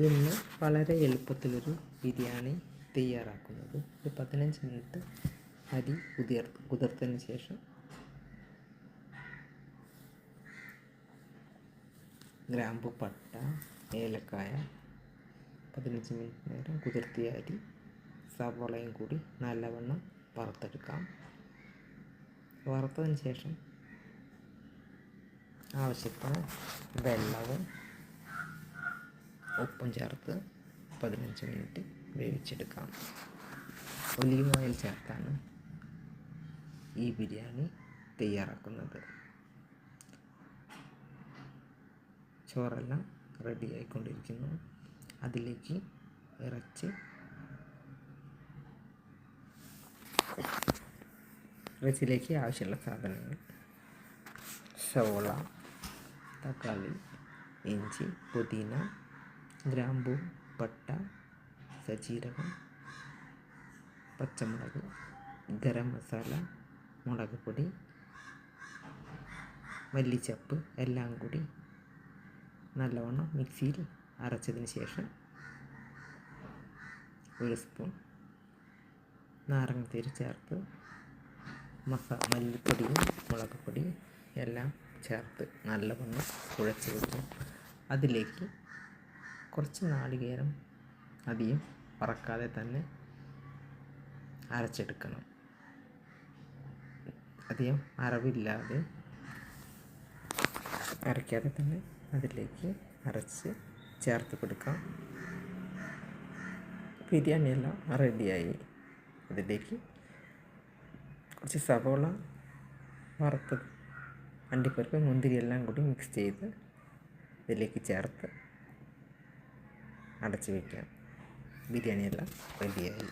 ഇന്ന് വളരെ എളുപ്പത്തിലൊരു ബിരിയാണി തയ്യാറാക്കുന്നത്. ഒരു 15 മിനിറ്റ് അരി കുതിർത്തതിന് ശേഷം ഗ്രാമ്പു, പട്ട, ഏലക്കായ 15 മിനിറ്റ് നേരം കുതിർത്തിയ അരി സവോളയും കൂടി നല്ലവണ്ണം വറുത്തെടുക്കാം. വറുത്തതിന് ശേഷം ആവശ്യത്തിന് വെള്ളവും ഉപ്പും ചേർത്ത് 15 മിനിറ്റ് വേവിച്ചെടുക്കാം. ഒലിവ് ഓയിൽ ചേർത്താണ് ഈ ബിരിയാണി തയ്യാറാക്കുന്നത്. ചോറെല്ലാം റെഡി ആയിക്കൊണ്ടിരിക്കുന്നു. അതിലേക്ക് ഇറച്ചിയിലേക്ക് ആവശ്യമുള്ള സാധനങ്ങൾ: സവോള, തക്കാളി, ഇഞ്ചി, പുതിന, ഗ്രാമ്പൂ, പട്ട, സജീരകം, പച്ചമുളക്, ഗരം മസാല, മുളക് പൊടി, മല്ലിച്ചപ്പ് എല്ലാം കൂടി നല്ലവണ്ണം മിക്സിയിൽ അരച്ചതിന് ശേഷം 1 സ്പൂൺ നാരങ്ങാനീര് ചേർത്ത് മല്ലിപ്പൊടിയും മുളക് പൊടിയും എല്ലാം ചേർത്ത് നല്ലവണ്ണം കുഴച്ച് വെക്കും. അതിലേക്ക് കുറച്ച് നാളികേരം അധികം വറക്കാതെ തന്നെ അരച്ചെടുക്കണം. അധികം അരവില്ലാതെ അരയ്ക്കാതെ തന്നെ അതിലേക്ക് അരച്ച് ചേർത്ത് കൊടുക്കാം. ബിരിയാണിയെല്ലാം റെഡിയായി. അതിലേക്ക് കുറച്ച് സവോള വറുത്തത്, അണ്ടിപ്പരിപ്പ്, മുന്തിരി എല്ലാം കൂടി മിക്സ് ചെയ്ത് ഇതിലേക്ക് ചേർത്ത് അടച്ച് വയ്ക്കാം. ബിരിയാണിയെല്ലാം റെഡിയായി.